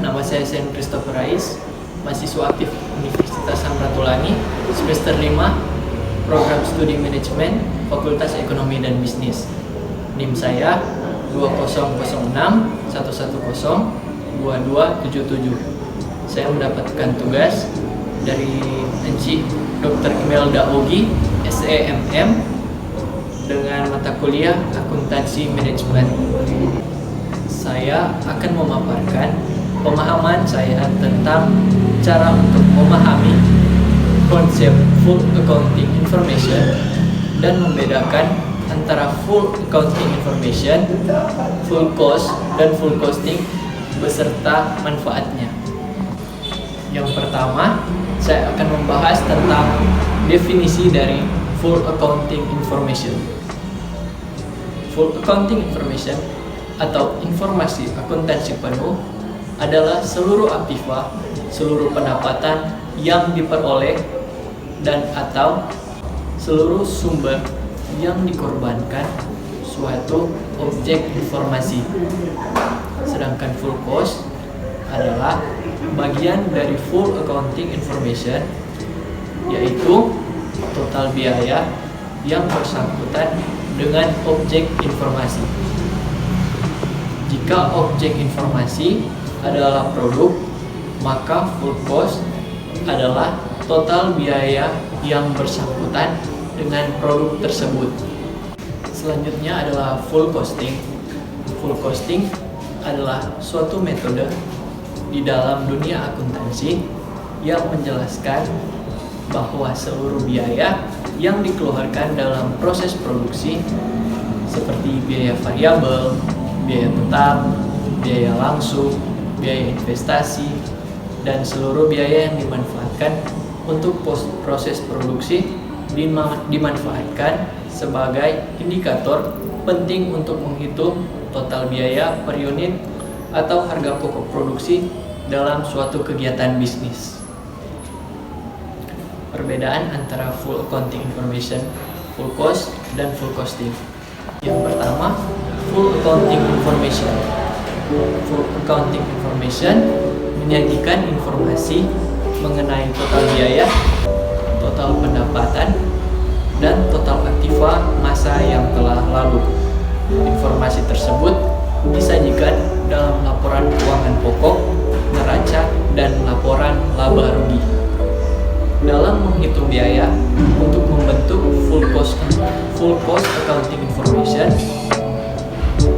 Nama saya Sen Christopher Rais, mahasiswa aktif Universitas Samratulangi, semester 5, Program Studi Manajemen, Fakultas Ekonomi dan Bisnis. NIM saya 2006 110 2277. Saya mendapatkan tugas dari Enci Dr. Imelda Ogi, SEMM, dengan mata kuliah Akuntansi Manajemen. Saya akan memaparkan pemahaman saya tentang cara untuk memahami konsep full accounting information dan membedakan antara full accounting information, full cost, dan full costing beserta manfaatnya. Yang pertama, saya akan membahas tentang definisi dari full accounting information. Full accounting information atau informasi akuntansi penuh adalah seluruh aktiva, seluruh pendapatan yang diperoleh dan atau seluruh sumber yang dikorbankan suatu objek informasi. Sedangkan full cost adalah bagian dari full accounting information, yaitu total biaya yang bersangkutan dengan objek informasi. Jika objek informasi adalah produk, maka full cost adalah total biaya yang bersangkutan dengan produk tersebut. Selanjutnya adalah full costing. Full costing adalah suatu metode di dalam dunia akuntansi yang menjelaskan bahwa seluruh biaya yang dikeluarkan dalam proses produksi seperti biaya variabel, biaya tetap, biaya langsung, biaya investasi, dan seluruh biaya yang dimanfaatkan untuk proses produksi dimanfaatkan sebagai indikator penting untuk menghitung total biaya per unit atau harga pokok produksi dalam suatu kegiatan bisnis. Perbedaan antara full accounting information, full cost, dan full costing. Yang pertama, full accounting information. Full accounting information menyajikan informasi mengenai total biaya, total pendapatan, dan total aktiva masa yang telah lalu. Informasi tersebut disajikan dalam laporan keuangan pokok, neraca, dan laporan laba rugi. Dalam menghitung biaya untuk membentuk full cost accounting information,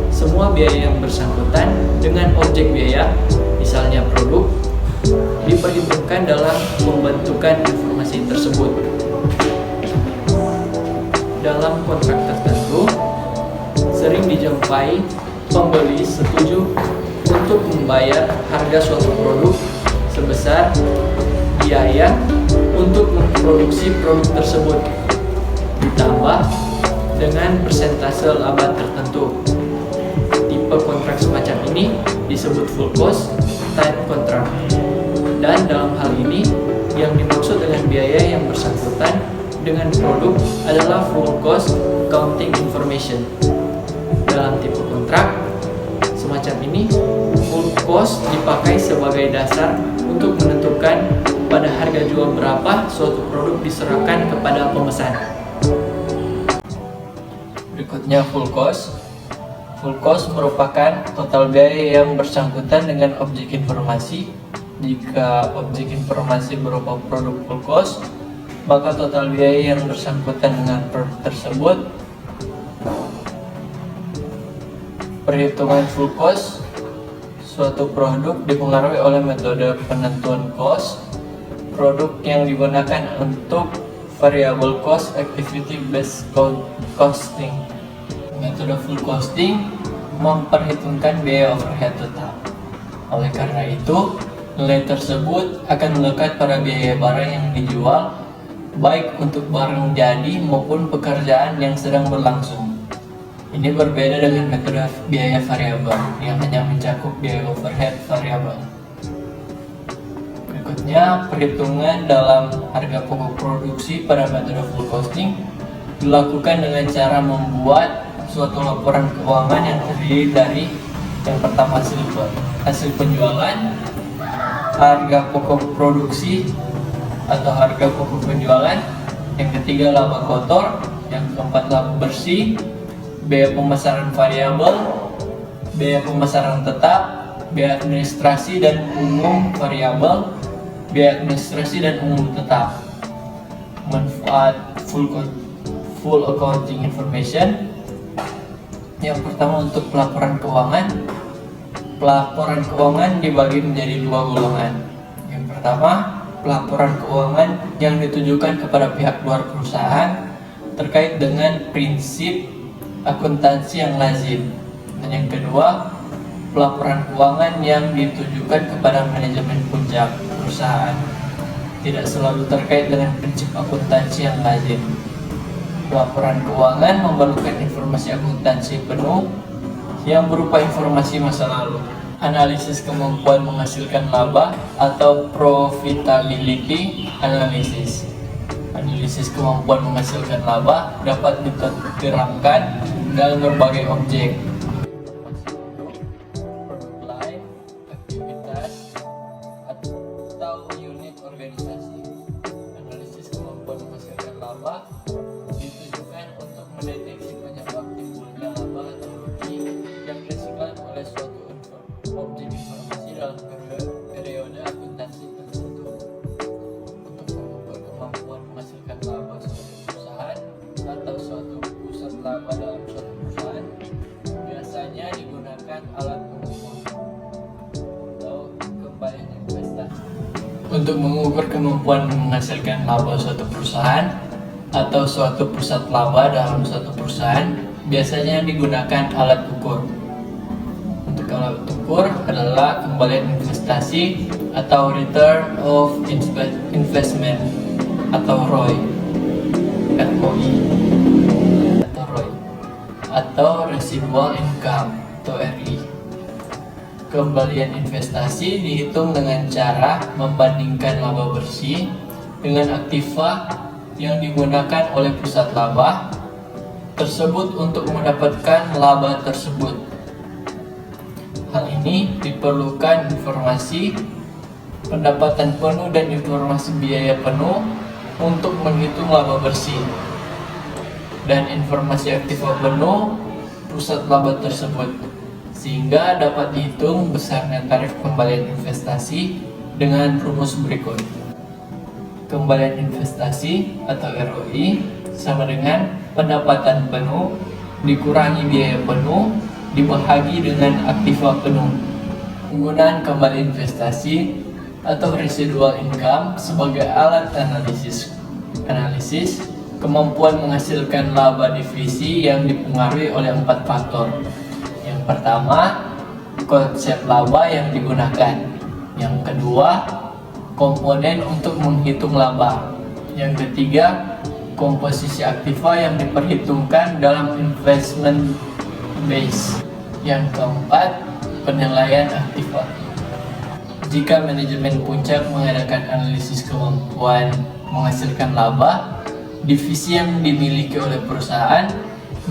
semua biaya yang bersangkutan dengan objek biaya, misalnya produk, diperhitungkan dalam pembentukan informasi tersebut. Dalam kontrak tertentu, sering dijumpai pembeli setuju untuk membayar harga suatu produk sebesar biaya untuk memproduksi produk tersebut, ditambah dengan persentase laba tertentu. Tipe kontrak semacam ini disebut full cost type contract. Dan dalam hal ini, yang dimaksud dengan biaya yang bersangkutan dengan produk adalah full cost accounting information. Dalam tipe kontrak semacam ini, full cost dipakai sebagai dasar untuk menentukan pada harga jual berapa suatu produk diserahkan kepada pemesan. Berikutnya full cost. Full cost merupakan total biaya yang bersangkutan dengan objek informasi. Jika objek informasi berupa produk full cost, maka total biaya yang bersangkutan dengan produk tersebut. Perhitungan full cost suatu produk dipengaruhi oleh metode penentuan cost. Produk yang digunakan untuk variable cost activity based costing. Metode full costing memperhitungkan biaya overhead tetap. Oleh karena itu, nilai tersebut akan melekat pada biaya barang yang dijual, baik untuk barang jadi maupun pekerjaan yang sedang berlangsung. Ini berbeda dengan metode biaya variabel yang hanya mencakup biaya overhead variabel. Berikutnya, perhitungan dalam harga pokok produksi pada metode full costing dilakukan dengan cara membuat suatu laporan keuangan yang terdiri dari yang pertama hasil penjualan, harga pokok produksi atau harga pokok penjualan. Yang ketiga, laba kotor. Yang keempat, laba bersih. Biaya pemasaran variabel, biaya pemasaran tetap, biaya administrasi dan umum variabel, biaya administrasi dan umum tetap. Manfaat full accounting information. Yang pertama, untuk pelaporan keuangan. Pelaporan keuangan dibagi menjadi dua golongan. Yang pertama, pelaporan keuangan yang ditujukan kepada pihak luar perusahaan terkait dengan prinsip akuntansi yang lazim. Dan yang kedua, pelaporan keuangan yang ditujukan kepada manajemen puncak perusahaan, tidak selalu terkait dengan prinsip akuntansi yang lazim. Pelaporan keuangan memerlukan informasi akuntansi penuh yang berupa informasi masa lalu, analisis kemampuan menghasilkan laba atau profitability analysis. Analisis kemampuan menghasilkan laba dapat diterapkan dalam berbagai objek, produk lain, aktivitas, atau unit organisasi. Analisis kemampuan menghasilkan laba ditujukan untuk mendeteksi penyebab timbulnya laba atau rugi yang dihasilkan oleh suatu objek informasi dalam periode akuntansi tertentu. Untuk mengukur kemampuan menghasilkan laba suatu perusahaan atau suatu pusat laba dalam suatu perusahaan, biasanya digunakan alat pengukur atau kembalian investasi. Untuk mengukur kemampuan menghasilkan laba suatu perusahaan atau suatu pusat laba dalam suatu perusahaan, biasanya digunakan alat ukur. Untuk alat ukur adalah kembalian investasi atau return of investment atau ROI, atau residual income atau RI. Kembalian investasi dihitung dengan cara membandingkan laba bersih dengan aktiva yang digunakan oleh pusat laba tersebut untuk mendapatkan laba tersebut. Hal ini diperlukan informasi pendapatan penuh dan informasi biaya penuh untuk menghitung laba bersih, dan informasi aktiva penuh pusat laba tersebut, sehingga dapat dihitung besarnya tarif kembalian investasi dengan rumus berikut. Kembalian investasi atau ROI sama dengan pendapatan penuh dikurangi biaya penuh dibahagi dengan aktiva penuh. Penggunaan kembali investasi atau residual income sebagai alat analisis kemampuan menghasilkan laba divisi yang dipengaruhi oleh 4 faktor. Yang pertama, konsep laba yang digunakan. Yang kedua, komponen untuk menghitung laba. Yang ketiga, komposisi aktiva yang diperhitungkan dalam investment base. Yang keempat, penilaian aktiva. Jika manajemen puncak mengadakan analisis kemampuan menghasilkan laba divisi yang dimiliki oleh perusahaan,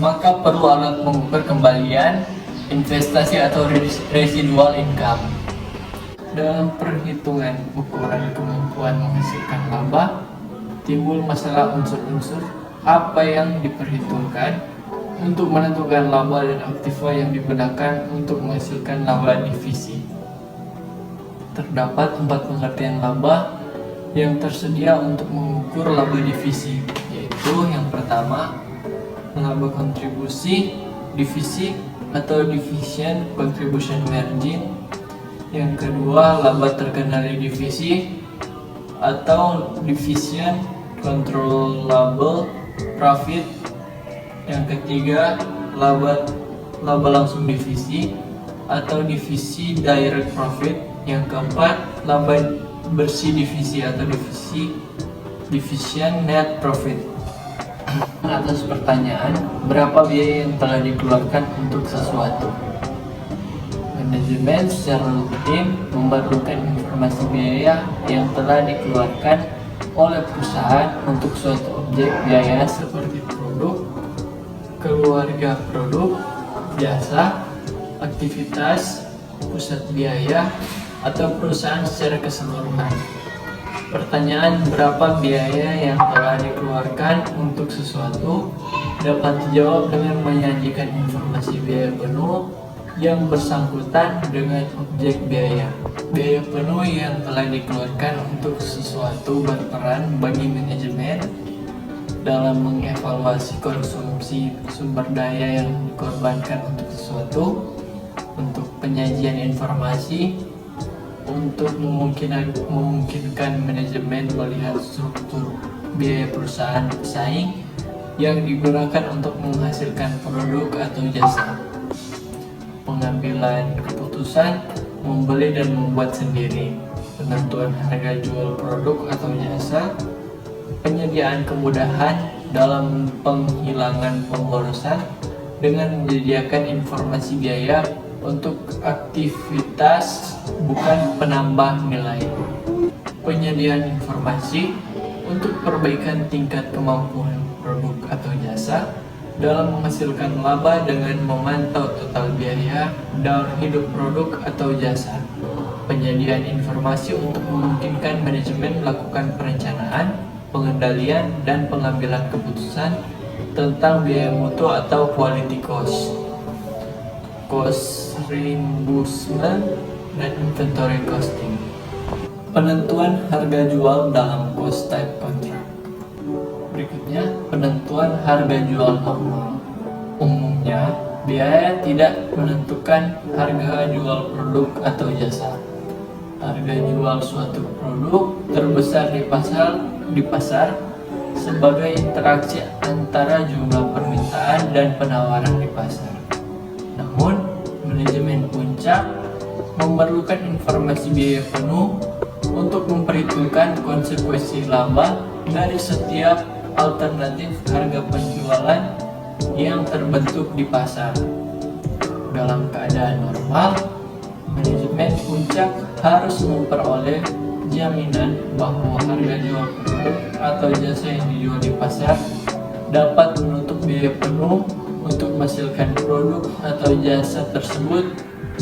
maka perlu alat mengukur kembalian investasi atau residual income. Dalam perhitungan ukuran kemampuan menghasilkan laba, timbul masalah unsur-unsur apa yang diperhitungkan untuk menentukan laba dan aktiva yang digunakan untuk menghasilkan laba divisi. Terdapat 4 pengertian laba yang tersedia untuk mengukur laba divisi, yaitu yang pertama, laba kontribusi divisi atau division contribution margin. Yang kedua, laba terkendali divisi atau division controllable profit. Yang ketiga, laba langsung divisi atau divisi direct profit. Yang keempat, laba bersih divisi atau division net profit. Atas pertanyaan, berapa biaya yang telah dikeluarkan untuk sesuatu? Manajemen secara rutin memerlukan informasi biaya yang telah dikeluarkan oleh perusahaan untuk suatu objek biaya seperti produk, keluarga produk, jasa, aktivitas, pusat biaya, atau perusahaan secara keseluruhan. Pertanyaan berapa biaya yang telah dikeluarkan untuk sesuatu dapat dijawab dengan menyajikan informasi biaya penuh yang bersangkutan dengan objek biaya. Biaya penuh yang telah dikeluarkan untuk sesuatu berperan bagi manajemen dalam mengevaluasi konsumsi sumber daya yang dikorbankan untuk sesuatu, untuk penyajian informasi, untuk memungkinkan manajemen melihat struktur biaya perusahaan pesaing yang digunakan untuk menghasilkan produk atau jasa, pengambilan keputusan membeli dan membuat sendiri, penentuan harga jual produk atau jasa, penyediaan kemudahan dalam penghilangan pemborosan dengan menyediakan informasi biaya untuk aktivitas bukan penambah nilai, penyediaan informasi untuk perbaikan tingkat kemampuan produk atau jasa dalam menghasilkan laba dengan memantau total biaya daur hidup produk atau jasa, penyediaan informasi untuk memungkinkan manajemen melakukan perencanaan, pengendalian, dan pengambilan keputusan tentang biaya mutu atau quality cost, cost reimbursement, dan inventory costing. Penentuan harga jual dalam cost type contract. Berikutnya, penentuan harga jual normal. Umumnya, biaya tidak menentukan harga jual produk atau jasa. Harga jual suatu produk terbesar di pasar sebagai interaksi antara jumlah permintaan dan penawaran di pasar. Namun, manajemen puncak memerlukan informasi biaya penuh untuk memperhitungkan konsekuensi laba dari setiap alternatif harga penjualan yang terbentuk di pasar. Dalam keadaan normal, manajemen puncak harus memperoleh jaminan bahwa harga jual produk atau jasa yang dijual di pasar dapat menutup biaya penuh untuk menghasilkan produk atau jasa tersebut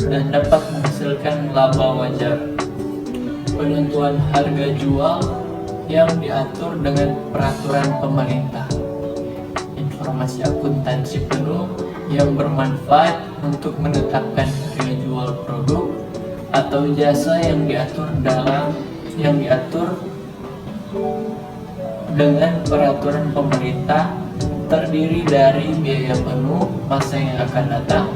dan dapat menghasilkan laba wajar. Penentuan harga jual yang diatur dengan peraturan pemerintah. Informasi akuntansi penuh yang bermanfaat untuk menetapkan harga jual produk atau jasa yang diatur dengan peraturan pemerintah terdiri dari biaya penuh masa yang akan datang,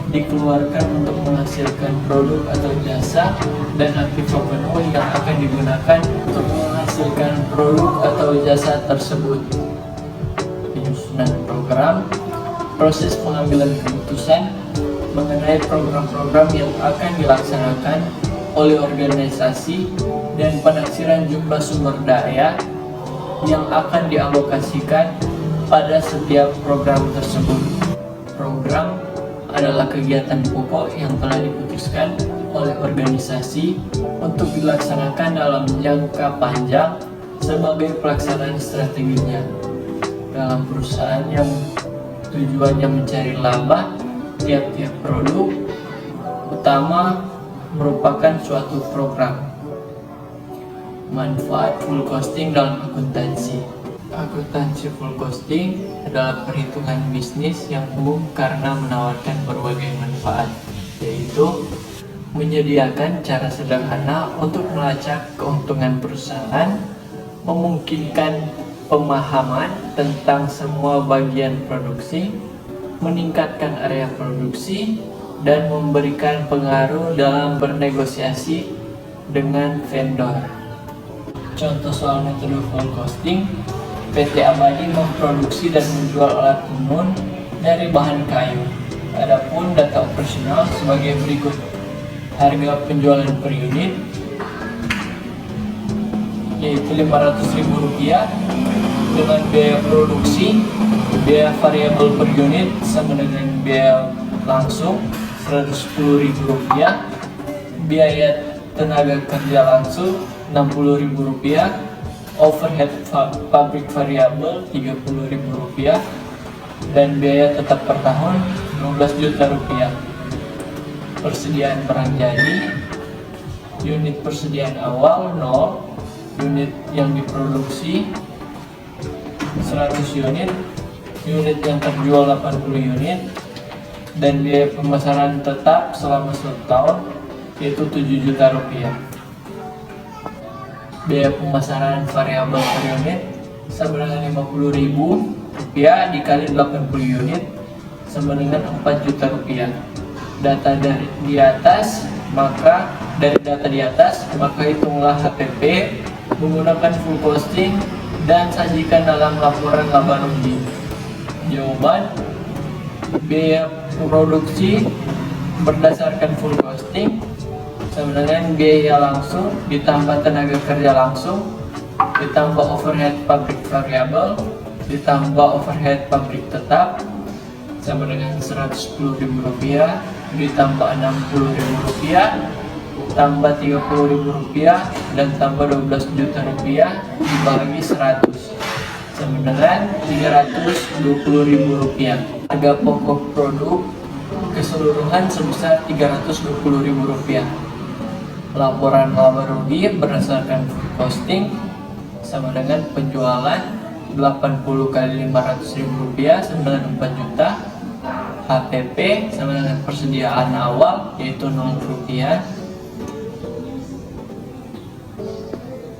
dikeluarkan untuk menghasilkan produk atau jasa, dan aktiva penuh yang akan digunakan untuk menghasilkan produk atau jasa tersebut. Penyusunan program, proses pengambilan keputusan mengenai program-program yang akan dilaksanakan oleh organisasi, dan penaksiran jumlah sumber daya yang akan dialokasikan pada setiap program tersebut. Program adalah kegiatan pokok yang telah diputuskan oleh organisasi untuk dilaksanakan dalam jangka panjang sebagai pelaksanaan strateginya. Dalam perusahaan yang tujuannya mencari laba, tiap-tiap produk utama merupakan suatu program. Manfaat full costing dalam akuntansi. Akuntansi full costing adalah perhitungan bisnis yang umum karena menawarkan berbagai manfaat, yaitu menyediakan cara sederhana untuk melacak keuntungan perusahaan, memungkinkan pemahaman tentang semua bagian produksi, meningkatkan area produksi, dan memberikan pengaruh dalam bernegosiasi dengan vendor. Contoh soal metode full costing, PT Abadi memproduksi dan menjual alat tenun dari bahan kayu. Adapun data operasional sebagai berikut. Harga penjualan per unit yaitu Rp500.000 dengan biaya produksi, biaya variabel per unit sama dengan biaya langsung Rp110.000, biaya tenaga kerja langsung Rp60.000, overhead pabrik variabel Rp30.000, dan biaya tetap per tahun Rp12 juta. Persediaan barang jadi unit persediaan awal 0, unit yang diproduksi 100 unit, unit yang terjual 80 unit, dan biaya pemasaran tetap selama 1 tahun yaitu 7 juta rupiah. Biaya pemasaran variabel per unit sama dengan 50.000 rupiah dikali 80 unit sama dengan 4 juta rupiah. Data dari di atas, maka dari data di atas maka hitunglah HPP menggunakan full costing dan sajikan dalam laporan laba rugi. Jawaban: biaya produksi berdasarkan full costing sama dengan biaya langsung ditambah tenaga kerja langsung ditambah overhead pabrik variabel ditambah overhead pabrik tetap sama dengan Rp110.000 ditambah Rp60.000 tambah Rp30.000 dan tambah Rp12 juta dibagi 100 sama dengan Rp320.000. Harga pokok produk keseluruhan sebesar Rp320.000. Laporan laba rugi berdasarkan full costing sama dengan penjualan 80 kali Rp500.000 sama dengan 4 juta. HPP sama dengan persediaan awal yaitu Rp0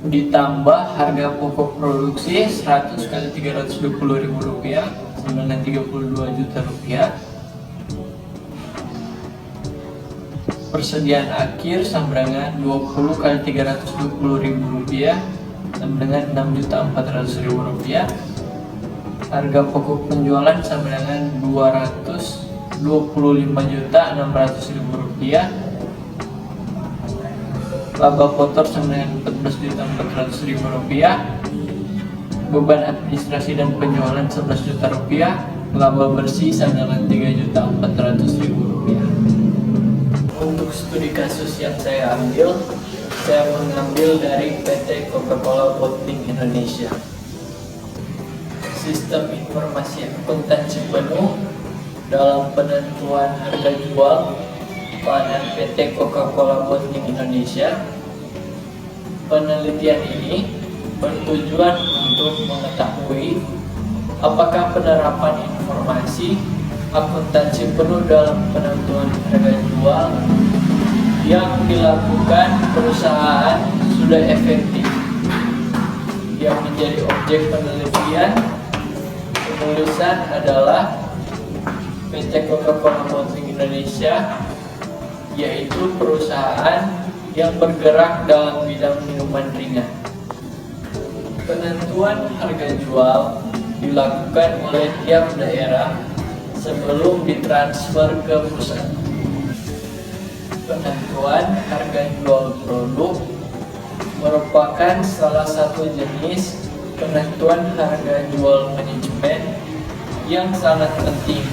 ditambah harga pokok produksi 100 kali Rp320.000 sama dengan Rp32 juta. Persediaan akhir sama dengan 20 kali Rp320.000 sama dengan Rp6.400.000. Harga pokok penjualan sama dengan Rp225.600.000. Laba kotor sama dengan Rp14.400.000. Beban administrasi dan penjualan Rp11 juta. Laba bersih sama dengan Rp3.400.000. Untuk studi kasus yang saya ambil, saya mengambil dari PT Coca-Cola Bottling Indonesia. Sistem informasi akuntansi penuh dalam penentuan harga jual pada PT Coca-Cola Bottling Indonesia. Penelitian ini bertujuan untuk mengetahui apakah penerapan informasi akuntansi penuh dalam penentuan harga jual yang dilakukan perusahaan sudah efektif. Yang menjadi objek penelitian penulisan adalah PT Coca-Cola Bottling Indonesia, yaitu perusahaan yang bergerak dalam bidang minuman ringan. Penentuan harga jual dilakukan oleh tiap daerah sebelum ditransfer ke pusat. Penentuan harga jual produk merupakan salah satu jenis penentuan harga jual manajemen yang sangat penting.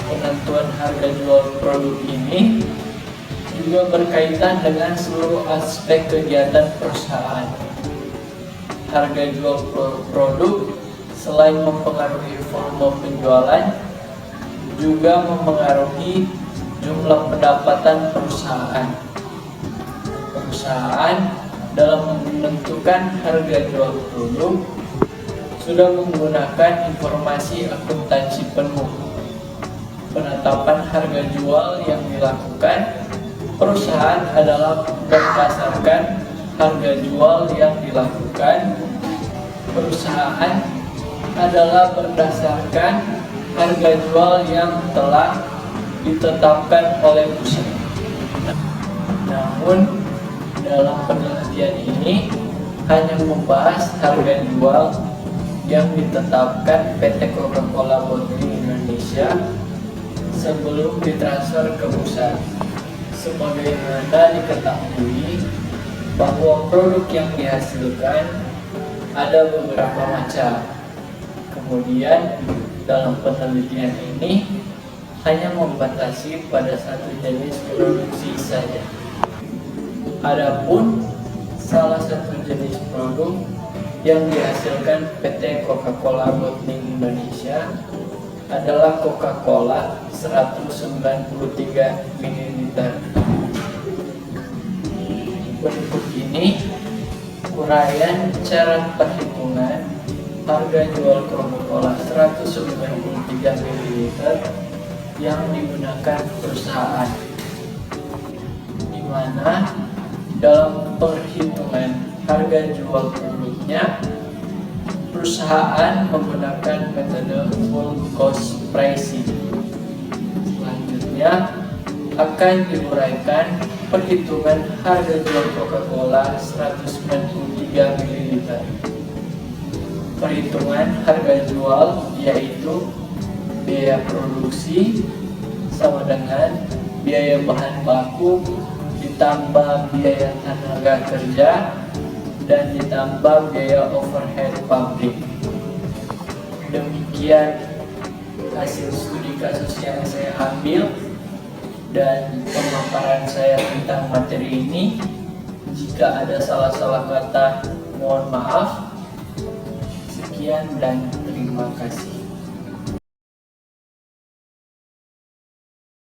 Penentuan harga jual produk ini juga berkaitan dengan seluruh aspek kegiatan perusahaan. Harga jual produk selain mempengaruhi volume penjualan, juga mempengaruhi jumlah pendapatan perusahaan. Perusahaan dalam menentukan harga jual produk sudah menggunakan informasi akuntansi penuh. Penetapan harga jual yang dilakukan perusahaan adalah berdasarkan harga jual yang dilakukan perusahaan adalah berdasarkan harga jual yang telah ditetapkan oleh pusat. Namun dalam penelitian ini hanya membahas harga jual yang ditetapkan PT Coca-Cola Bottling Indonesia sebelum ditransfer ke pusat. Sebagaimana diketahui bahwa produk yang dihasilkan ada beberapa macam. Kemudian dalam penelitian ini hanya membatasi pada satu jenis produksi saja. Adapun salah satu jenis produk yang dihasilkan PT Coca-Cola Bottling Indonesia adalah Coca-Cola 193 ml. Berikut ini uraian cara perhitungan harga jual Coca-Cola 193 ml yang digunakan perusahaan, di mana dalam perhitungan harga jual produknya perusahaan menggunakan metode full cost pricing. Selanjutnya akan diuraikan perhitungan harga jual Coca-Cola 193 ml. Perhitungan harga jual yaitu biaya produksi sama dengan biaya bahan baku ditambah biaya tenaga kerja dan ditambah biaya overhead pabrik. Demikian hasil studi kasus yang saya ambil dan pemaparan saya tentang materi ini. Jika ada salah-salah kata, mohon maaf. Sekian dan terima kasih.